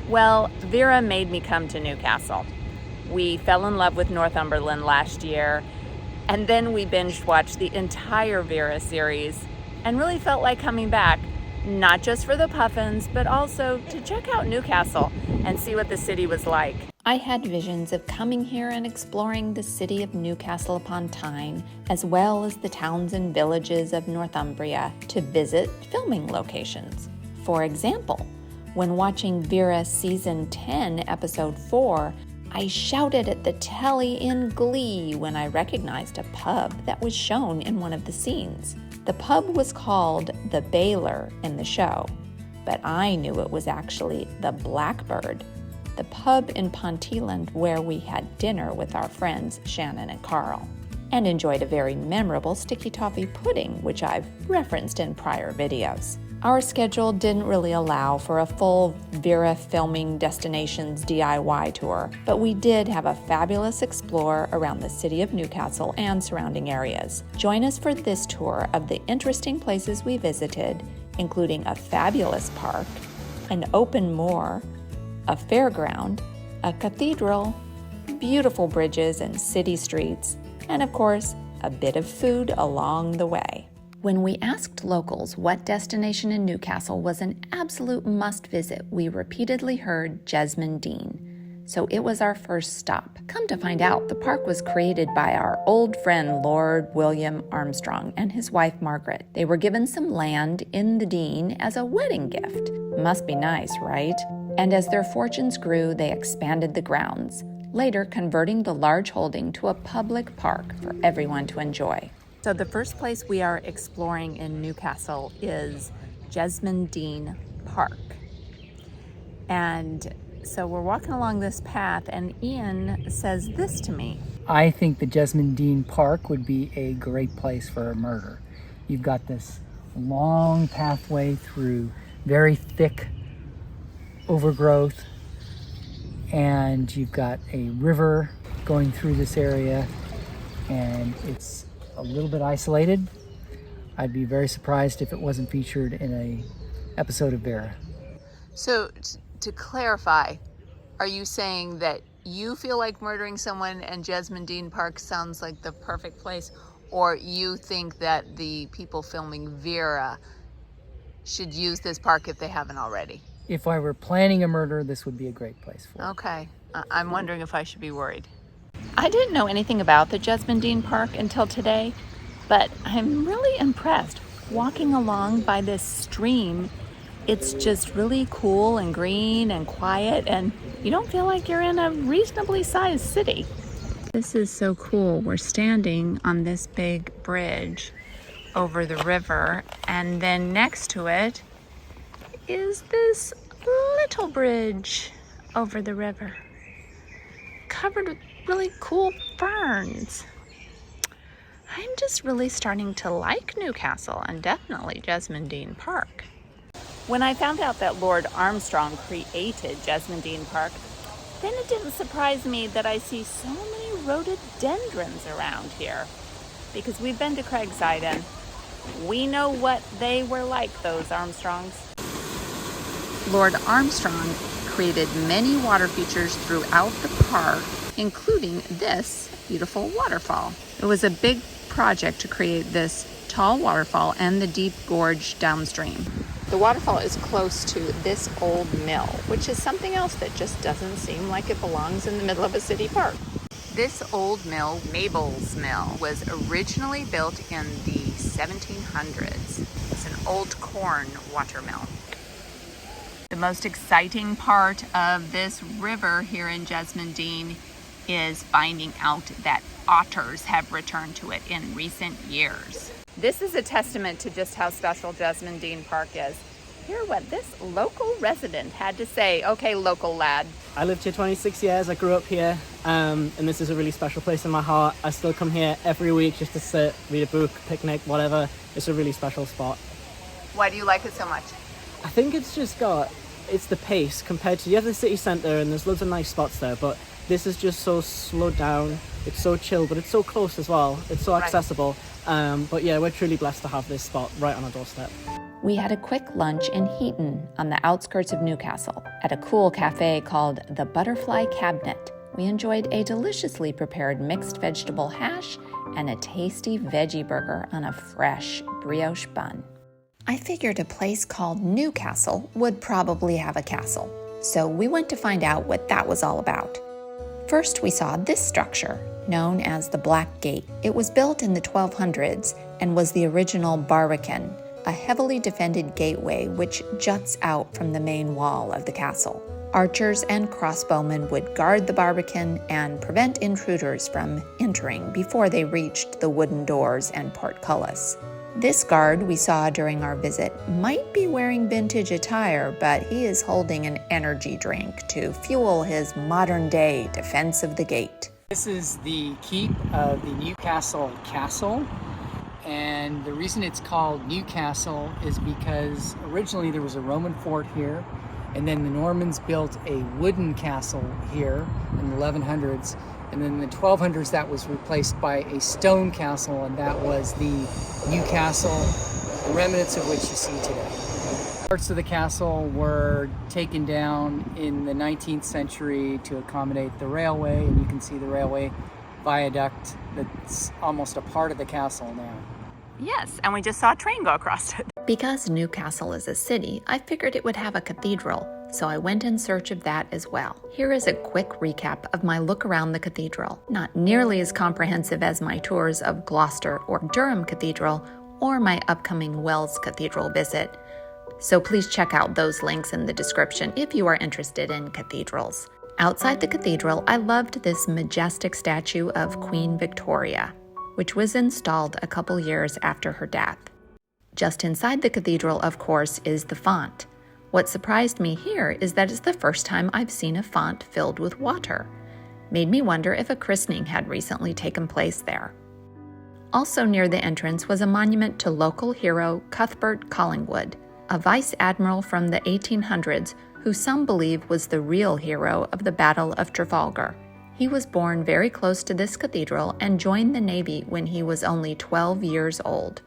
Well, Vera made me come to Newcastle. We fell in love with Northumberland last year, and then we binge watched the entire Vera series and really felt like coming back, not just for the puffins, but also to check out Newcastle and see what the city was like. I had visions of coming here and exploring the city of Newcastle upon Tyne, as well as the towns and villages of Northumbria, to visit filming locations. For example, when watching Vera Season 10, Episode 4, I shouted at the telly in glee when I recognized a pub that was shown in one of the scenes. The pub was called the Baylor in the show, but I knew it was actually the Blackbird, the pub in Ponteland where we had dinner with our friends Shannon and Carl, and enjoyed a very memorable sticky toffee pudding, which I've referenced in prior videos. Our schedule didn't really allow for a full Vera Filming Destinations DIY tour, but we did have a fabulous explore around the city of Newcastle and surrounding areas. Join us for this tour of the interesting places we visited, including a fabulous park, an open moor, a fairground, a cathedral, beautiful bridges and city streets, and of course, a bit of food along the way. When we asked locals what destination in Newcastle was an absolute must-visit, we repeatedly heard Jesmond, Dene. So it was our first stop. Come to find out, the park was created by our old friend Lord William Armstrong and his wife Margaret. They were given some land in the Dene as a wedding gift. Must be nice, right? And as their fortunes grew, they expanded the grounds, later converting the large holding to a public park for everyone to enjoy. So the first place we are exploring in Newcastle is Jesmond Dene Park. And so we're walking along this path and Ian says this to me. I think the Jesmond Dene Park would be a great place for a murder. You've got this long pathway through very thick overgrowth, and you've got a river going through this area, and it's a little bit isolated. I'd be very surprised if it wasn't featured in a episode of Vera. So to clarify, are you saying that you feel like murdering someone and Jesmond Dene Park sounds like the perfect place, or you think that the people filming Vera should use this park if they haven't already? If I were planning a murder, this would be a great place for it. Okay, I'm wondering if I should be worried. I didn't know anything about the Jesmond Dene Park until today, but I'm really impressed. Walking along by this stream, it's just really cool and green and quiet, and you don't feel like you're in a reasonably sized city. This is so cool. We're standing on this big bridge over the river, and then next to it is this little bridge over the river, covered with really cool ferns. I'm just really starting to like Newcastle and definitely Jesmond Dene Park. When I found out that Lord Armstrong created Jesmond Dene Park, then it didn't surprise me that I see so many rhododendrons around here. Because we've been to Craigside and we know what they were like, those Armstrongs. Lord Armstrong created many water features throughout the park, including this beautiful waterfall. It was a big project to create this tall waterfall and the deep gorge downstream. The waterfall is close to this old mill, which is something else that just doesn't seem like it belongs in the middle of a city park. This old mill, Mabel's Mill, was originally built in the 1700s. It's an old corn water mill. The most exciting part of this river here in Jesmond Dene is finding out that otters have returned to it in recent years. This is a testament to just how special Jesmond Dene Park is. Hear what this local resident had to say. Okay, local lad. I lived here 26 years, I grew up here, and this is a really special place in my heart. I still come here every week just to sit, read a book, picnic, whatever. It's a really special spot. Why do you like it so much? I think it's the pace compared to the other city centre, and there's loads of nice spots there, but this is just so slowed down. It's so chill, but it's so close as well. It's so accessible. But yeah, we're truly blessed to have this spot right on our doorstep. We had a quick lunch in Heaton on the outskirts of Newcastle at a cool cafe called the Butterfly Cabinet. We enjoyed a deliciously prepared mixed vegetable hash and a tasty veggie burger on a fresh brioche bun. I figured a place called Newcastle would probably have a castle, so we went to find out what that was all about. First, we saw this structure, known as the Black Gate. It was built in the 1200s and was the original barbican, a heavily defended gateway which juts out from the main wall of the castle. Archers and crossbowmen would guard the barbican and prevent intruders from entering before they reached the wooden doors and portcullis. This guard we saw during our visit might be wearing vintage attire, but he is holding an energy drink to fuel his modern-day defense of the gate. This is the keep of the Newcastle Castle, and the reason it's called Newcastle is because originally there was a Roman fort here, and then the Normans built a wooden castle here in the 1100s, and then in the 1200s that was replaced by a stone castle, and that was the Newcastle, the remnants of which you see today. Parts of the castle were taken down in the 19th century to accommodate the railway, and you can see the railway viaduct that's almost a part of the castle now. Yes, and we just saw a train go across it. Because Newcastle is a city, I figured it would have a cathedral, so I went in search of that as well. Here is a quick recap of my look around the cathedral. Not nearly as comprehensive as my tours of Gloucester or Durham Cathedral or my upcoming Wells Cathedral visit, so please check out those links in the description if you are interested in cathedrals. Outside the cathedral, I loved this majestic statue of Queen Victoria, which was installed a couple years after her death. Just inside the cathedral, of course, is the font. What surprised me here is that it's the first time I've seen a font filled with water. Made me wonder if a christening had recently taken place there. Also near the entrance was a monument to local hero Cuthbert Collingwood, a vice admiral from the 1800s who some believe was the real hero of the Battle of Trafalgar. He was born very close to this cathedral and joined the Navy when he was only 12 years old.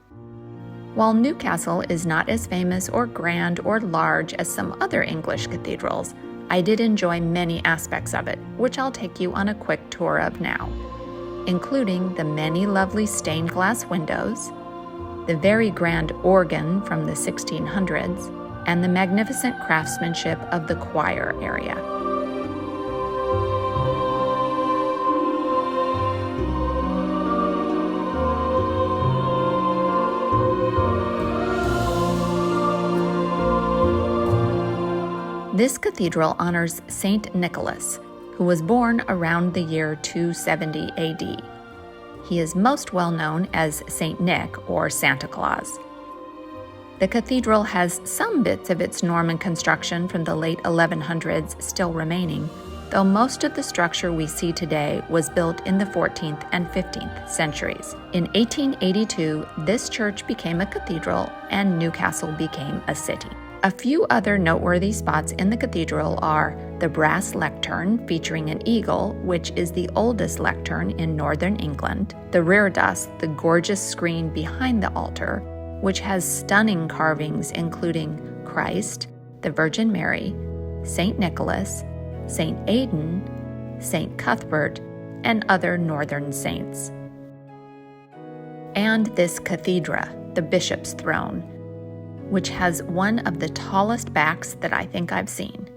While Newcastle is not as famous or grand or large as some other English cathedrals, I did enjoy many aspects of it, which I'll take you on a quick tour of now, including the many lovely stained glass windows, the very grand organ from the 1600s, and the magnificent craftsmanship of the choir area. This cathedral honors St. Nicholas, who was born around the year 270 AD. He is most well known as St. Nick or Santa Claus. The cathedral has some bits of its Norman construction from the late 1100s still remaining, though most of the structure we see today was built in the 14th and 15th centuries. In 1882, this church became a cathedral and Newcastle became a city. A few other noteworthy spots in the cathedral are the brass lectern featuring an eagle, which is the oldest lectern in northern England, the reredos, the gorgeous screen behind the altar, which has stunning carvings including Christ, the Virgin Mary, St. Nicholas, St. Aidan, St. Cuthbert, and other northern saints. And this cathedra, the bishop's throne, which has one of the tallest backs that I think I've seen.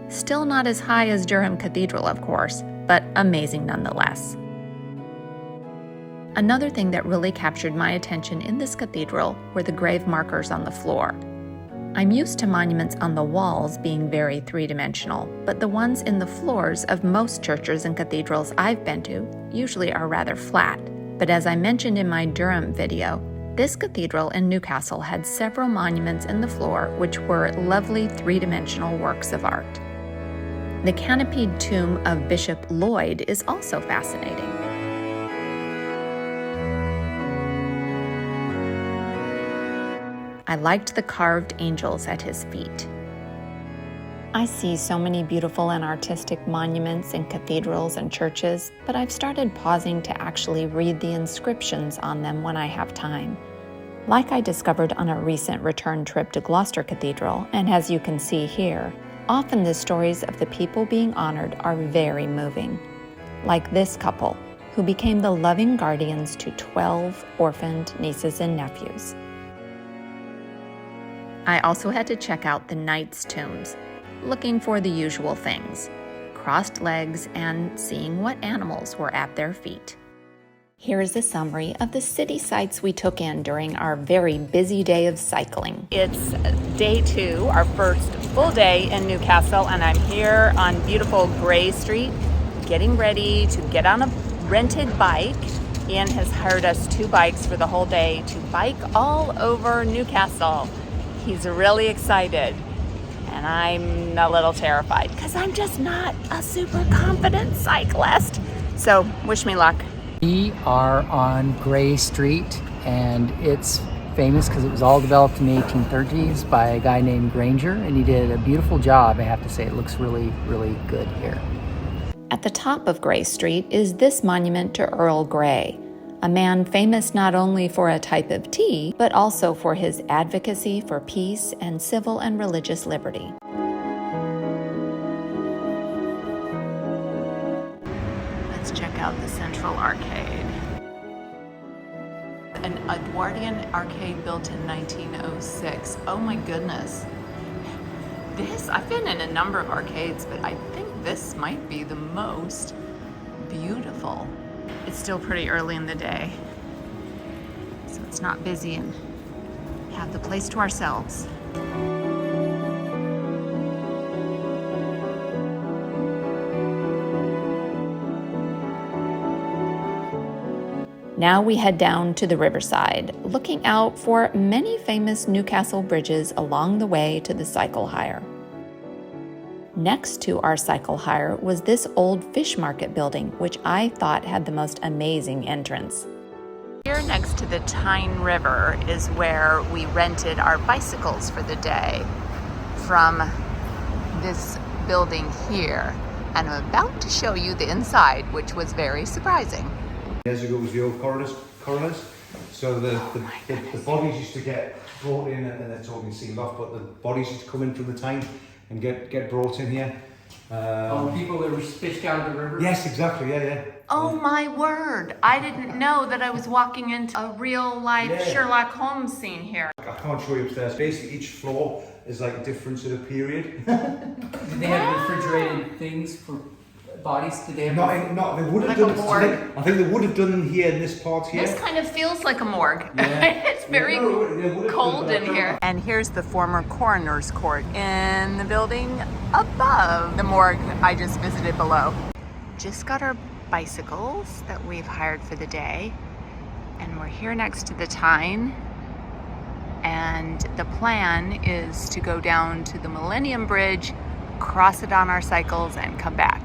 Still not as high as Durham Cathedral, of course, but amazing nonetheless. Another thing that really captured my attention in this cathedral were the grave markers on the floor. I'm used to monuments on the walls being very three-dimensional, but the ones in the floors of most churches and cathedrals I've been to usually are rather flat. But as I mentioned in my Durham video, this cathedral in Newcastle had several monuments in the floor which were lovely three-dimensional works of art. The canopied tomb of Bishop Lloyd is also fascinating. I liked the carved angels at his feet. I see so many beautiful and artistic monuments in cathedrals and churches, but I've started pausing to actually read the inscriptions on them when I have time. like I discovered on a recent return trip to Gloucester Cathedral, and as you can see here, often the stories of the people being honored are very moving. Like this couple, who became the loving guardians to 12 orphaned nieces and nephews. I also had to check out the knights' tombs, looking for the usual things, crossed legs and seeing what animals were at their feet. Here is a summary of the city sights we took in during our very busy day of cycling. It's day 2, our first full day in Newcastle, and I'm here on beautiful Grey Street, getting ready to get on a rented bike. Ian has hired us 2 bikes for the whole day to bike all over Newcastle. He's really excited, and I'm a little terrified because I'm just not a super confident cyclist. So wish me luck. We are on Grey Street, and it's famous because it was all developed in the 1830s by a guy named Grainger, and he did a beautiful job. I have to say, it looks really, really good here. At the top of Grey Street is this monument to Earl Grey, a man famous not only for a type of tea, but also for his advocacy for peace and civil and religious liberty. Let's check out the Central Arcade. An Edwardian arcade built in 1906. Oh my goodness. I've been in a number of arcades, but I think this might be the most beautiful. It's still pretty early in the day, so it's not busy and have the place to ourselves. Now we head down to the riverside, looking out for many famous Newcastle bridges along the way to the cycle hire. Next to our cycle hire was this old fish market building, which I thought had the most amazing entrance. Here next to the Tyne River is where we rented our bicycles for the day from this building here. And I'm about to show you the inside, which was very surprising. Years ago was the old coroners. So the bodies used to get brought in, and they're talking sealed off, but the bodies used to come in from the Tyne and get brought in here. People that were fished out of the river? Yes, exactly, yeah. Oh my word, I didn't know that I was walking into a real life Sherlock Holmes scene here. I can't show you upstairs. Basically each floor is like a different sort of period. Did they have refrigerated things for bodies? Did they have No, they would have Like done. a morgue? I think they would have done here in this part here. This kind of feels like a morgue. Yeah. It's very They would have cold done, in here. And here's the former coroner's court in the building above the morgue I just visited below. Just got our bicycles that we've hired for the day, and we're here next to the Tyne, and the plan is to go down to the Millennium Bridge, cross it on our cycles, and come back.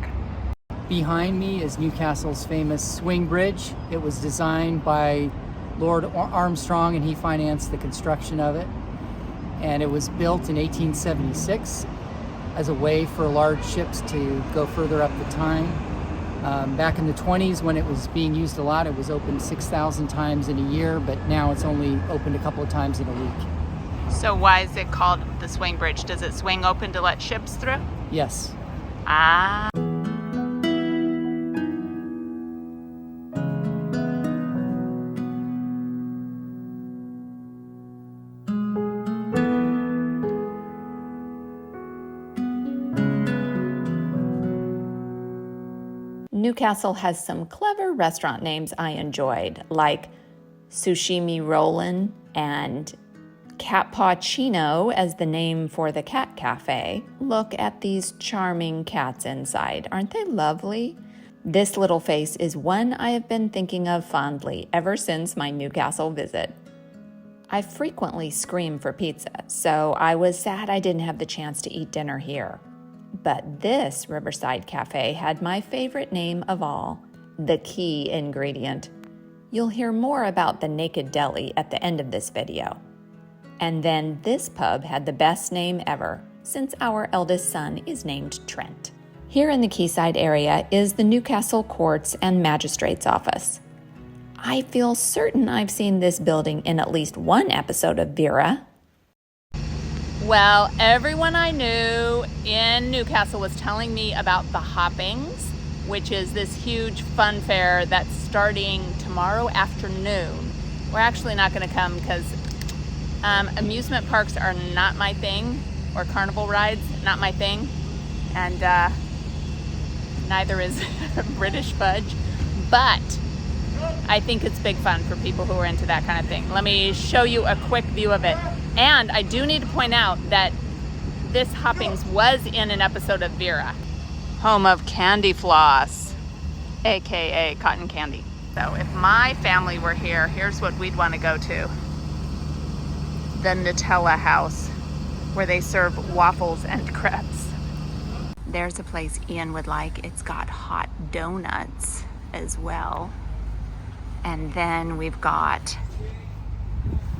Behind me is Newcastle's famous swing bridge. It was designed by Lord Armstrong, and he financed the construction of it. And it was built in 1876 as a way for large ships to go further up the Tyne. Back in the 20s, when it was being used a lot, it was opened 6,000 times in a year, but now it's only opened a couple of times in a week. So why is it called the swing bridge? Does it swing open to let ships through? Yes. Ah. Newcastle has some clever restaurant names I enjoyed, like Sushimi Rollin and Cappuccino as the name for the cat cafe. Look at these charming cats inside. Aren't they lovely? This little face is one I have been thinking of fondly ever since my Newcastle visit. I frequently scream for pizza, so I was sad I didn't have the chance to eat dinner here. But this Riverside Cafe had my favorite name of all, the key ingredient. You'll hear more about the Naked Deli at the end of this video. And then this pub had the best name ever, since our eldest son is named Trent. Here in the Quayside area is the Newcastle Courts and Magistrates Office. I feel certain I've seen this building in at least one episode of Vera. Well, everyone I knew in Newcastle was telling me about the Hoppings, which is this huge fun fair that's starting tomorrow afternoon. We're actually not going to come because amusement parks are not my thing, or carnival rides, not my thing, and neither is British fudge, but I think it's big fun for people who are into that kind of thing. Let me show you a quick view of it. And I do need to point out that this Hoppings was in an episode of Vera. Home of candy floss, AKA cotton candy. So if my family were here, here's what we'd want to go to. The Nutella house, where they serve waffles and crepes. There's a place Ian would like. It's got hot donuts as well. And then we've got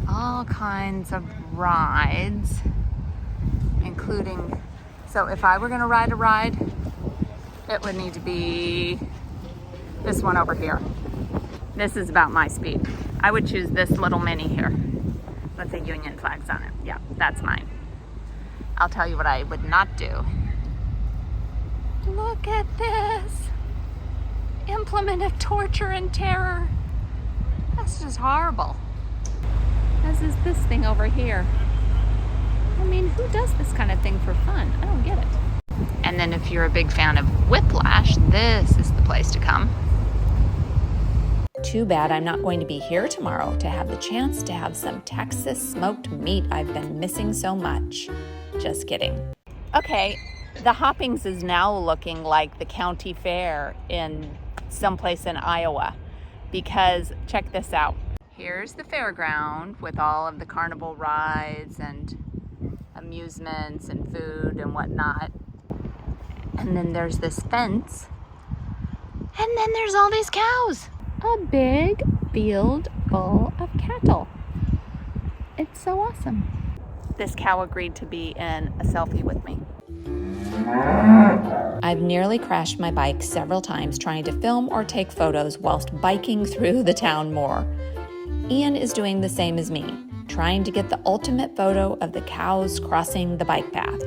all kinds of rides, including, so if I were gonna ride a ride, it would need to be this one over here. This is about my speed. I would choose this little mini here with the Union flags on it. Yeah, that's mine. I'll tell you what I would not do. Look at this. Implement of torture and terror. That's just horrible. As is this thing over here. I mean, who does this kind of thing for fun? I don't get it. And then if you're a big fan of Whiplash, this is the place to come. Too bad I'm not going to be here tomorrow to have the chance to have some Texas smoked meat I've been missing so much. Just kidding. Okay, the Hoppings is now looking like the county fair in someplace in Iowa, because check this out. Here's the fairground with all of the carnival rides and amusements and food and whatnot. And then there's this fence. And then there's all these cows. A big field full of cattle. It's so awesome. This cow agreed to be in a selfie with me. I've nearly crashed my bike several times trying to film or take photos whilst biking through the Town Moor. Ian is doing the same as me, trying to get the ultimate photo of the cows crossing the bike path.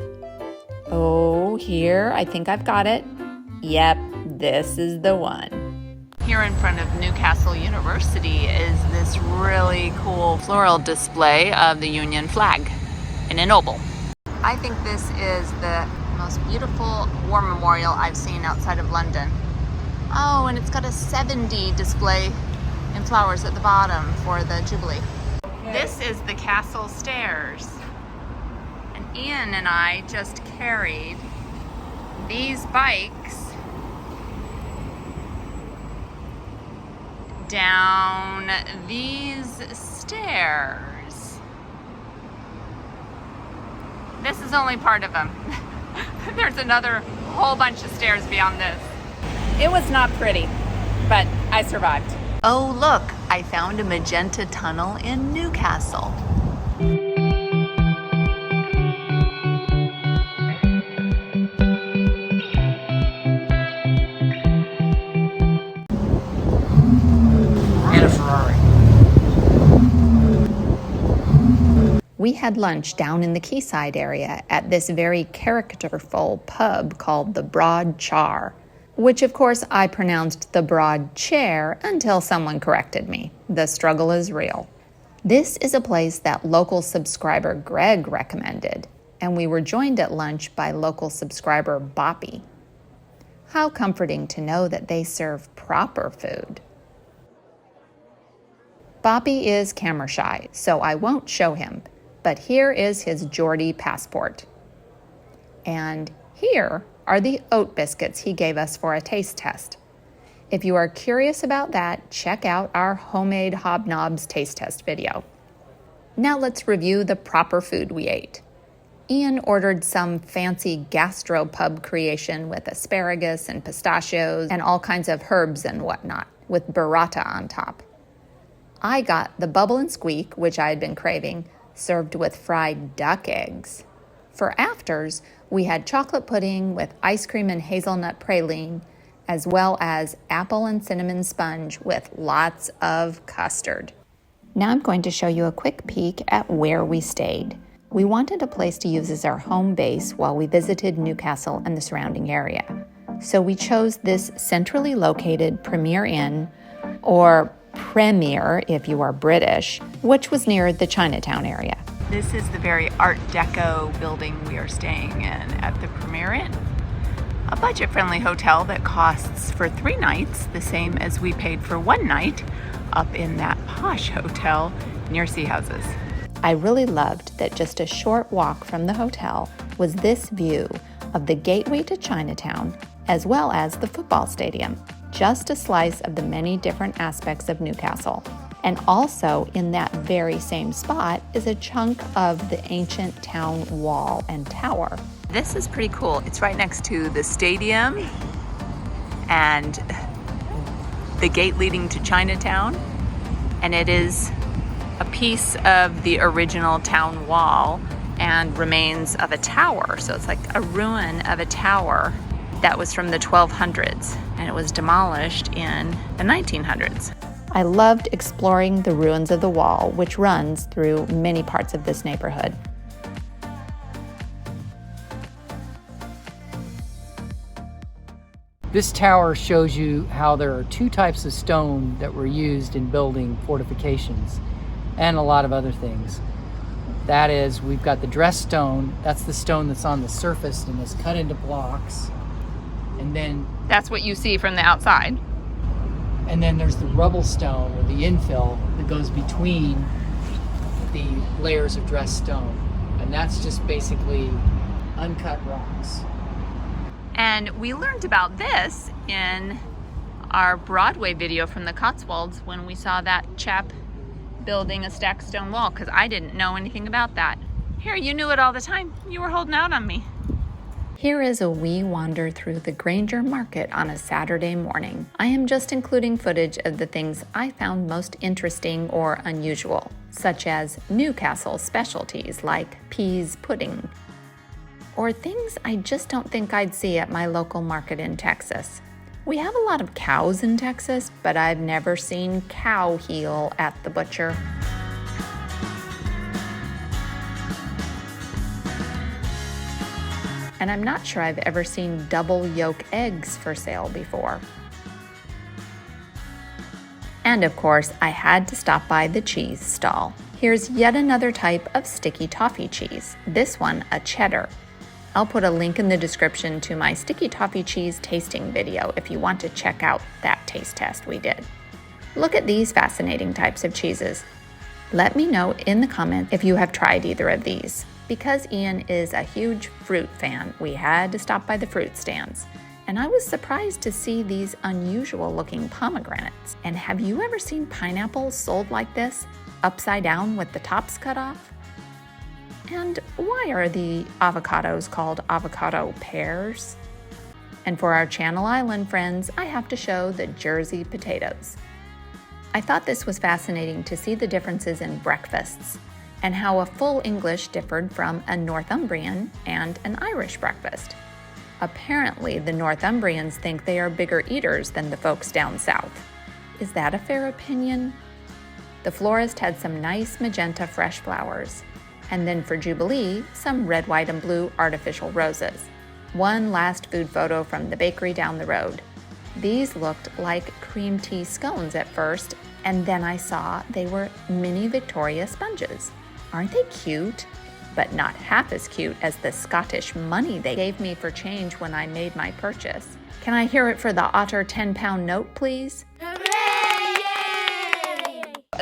Oh, here, I think I've got it. Yep, this is the one. Here in front of Newcastle University is this really cool floral display of the Union flag in an oval. I think this is the most beautiful war memorial I've seen outside of London. Oh, and it's got a 70 display in flowers at the bottom for the Jubilee. This is the castle stairs. And Ian and I just carried these bikes down these stairs. This is only part of them. There's another whole bunch of stairs beyond this. It was not pretty, but I survived. Oh, look, I found a magenta tunnel in Newcastle. And a Ferrari. We had lunch down in the quayside area at this very characterful pub called the Broad Chare, which of course I pronounced the Broad Chare until someone corrected me. The struggle is real. This is a place that local subscriber Greg recommended, and we were joined at lunch by local subscriber Boppy. How comforting to know that they serve proper food. Boppy is camera shy, so I won't show him, but here is his Geordie passport. And here are the oat biscuits he gave us for a taste test. If you are curious about that, check out our homemade hobnobs taste test video. Now let's review the proper food we ate. Ian ordered some fancy gastropub creation with asparagus and pistachios and all kinds of herbs and whatnot, with burrata on top. I got the bubble and squeak, which I had been craving, served with fried duck eggs. For afters, we had chocolate pudding with ice cream and hazelnut praline, as well as apple and cinnamon sponge with lots of custard. Now I'm going to show you a quick peek at where we stayed. We wanted a place to use as our home base while we visited Newcastle and the surrounding area. So we chose this centrally located Premier Inn, or Premier if you are British, which was near the Chinatown area. This is the very Art Deco building we are staying in at the Premier Inn. A budget-friendly hotel that costs for 3 nights the same as we paid for 1 night up in that posh hotel near Sea Houses. I really loved that just a short walk from the hotel was this view of the gateway to Chinatown, as well as the football stadium. Just a slice of the many different aspects of Newcastle. And also in that very same spot is a chunk of the ancient town wall and tower. This is pretty cool. It's right next to the stadium and the gate leading to Chinatown. And it is a piece of the original town wall and remains of a tower. So it's like a ruin of a tower that was from the 1200s, and it was demolished in the 1900s. I loved exploring the ruins of the wall, which runs through many parts of this neighborhood. This tower shows you how there are 2 types of stone that were used in building fortifications and a lot of other things. That is, we've got the dressed stone. That's the stone that's on the surface and is cut into blocks. And then That's what you see from the outside. And then there's the rubble stone, or the infill, that goes between the layers of dressed stone. And that's just basically uncut rocks. And we learned about this in our Broadway video from the Cotswolds when we saw that chap building a stacked stone wall, because I didn't know anything about that. Here, you knew it all the time. You were holding out on me. Here is a wee wander through the Grainger Market on a Saturday morning. I am just including footage of the things I found most interesting or unusual, such as Newcastle specialties like peas pudding, or things I just don't think I'd see at my local market in Texas. We have a lot of cows in Texas, but I've never seen cow heel at the butcher. And I'm not sure I've ever seen double yolk eggs for sale before. And of course, I had to stop by the cheese stall. Here's yet another type of sticky toffee cheese, this one a cheddar. I'll put a link in the description to my sticky toffee cheese tasting video if you want to check out that taste test we did. Look at these fascinating types of cheeses. Let me know in the comments if you have tried either of these. Because Ian is a huge fruit fan, we had to stop by the fruit stands. And I was surprised to see these unusual looking pomegranates. And have you ever seen pineapples sold like this, upside down with the tops cut off? And why are the avocados called avocado pears? And for our Channel Island friends, I have to show the Jersey potatoes. I thought this was fascinating to see the differences in breakfasts and how a full English differed from a Northumbrian and an Irish breakfast. Apparently, the Northumbrians think they are bigger eaters than the folks down south. Is that a fair opinion? The florist had some nice magenta fresh flowers. And then for Jubilee, some red, white, and blue artificial roses. One last food photo from the bakery down the road. These looked like cream tea scones at first, and then I saw they were mini Victoria sponges. Aren't they cute? But not half as cute as the Scottish money they gave me for change when I made my purchase. Can I hear it for the Otter 10-pound note, please?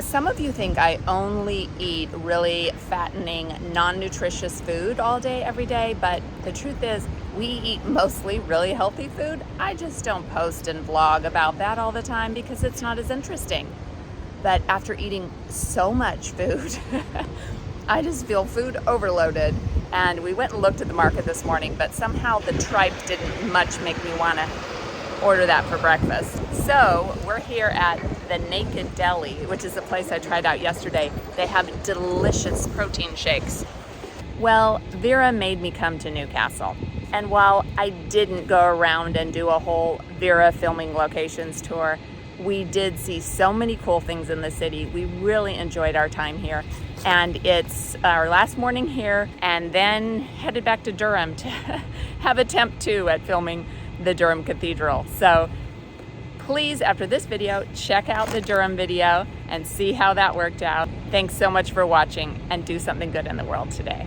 Some of you think I only eat really fattening, non-nutritious food all day, every day, but the truth is we eat mostly really healthy food. I just don't post and vlog about that all the time because it's not as interesting. But after eating so much food, I just feel food overloaded. And we went and looked at the market this morning, but somehow the tripe didn't much make me want to order that for breakfast. So we're here at the Naked Deli, which is a place I tried out yesterday. They have delicious protein shakes. Well, Vera made me come to Newcastle. And while I didn't go around and do a whole Vera filming locations tour, we did see so many cool things in the city. We really enjoyed our time here. And it's our last morning here, and then headed back to Durham to have attempt 2 at filming the Durham Cathedral. So please, after this video, check out the Durham video and see how that worked out. Thanks so much for watching, and do something good in the world today.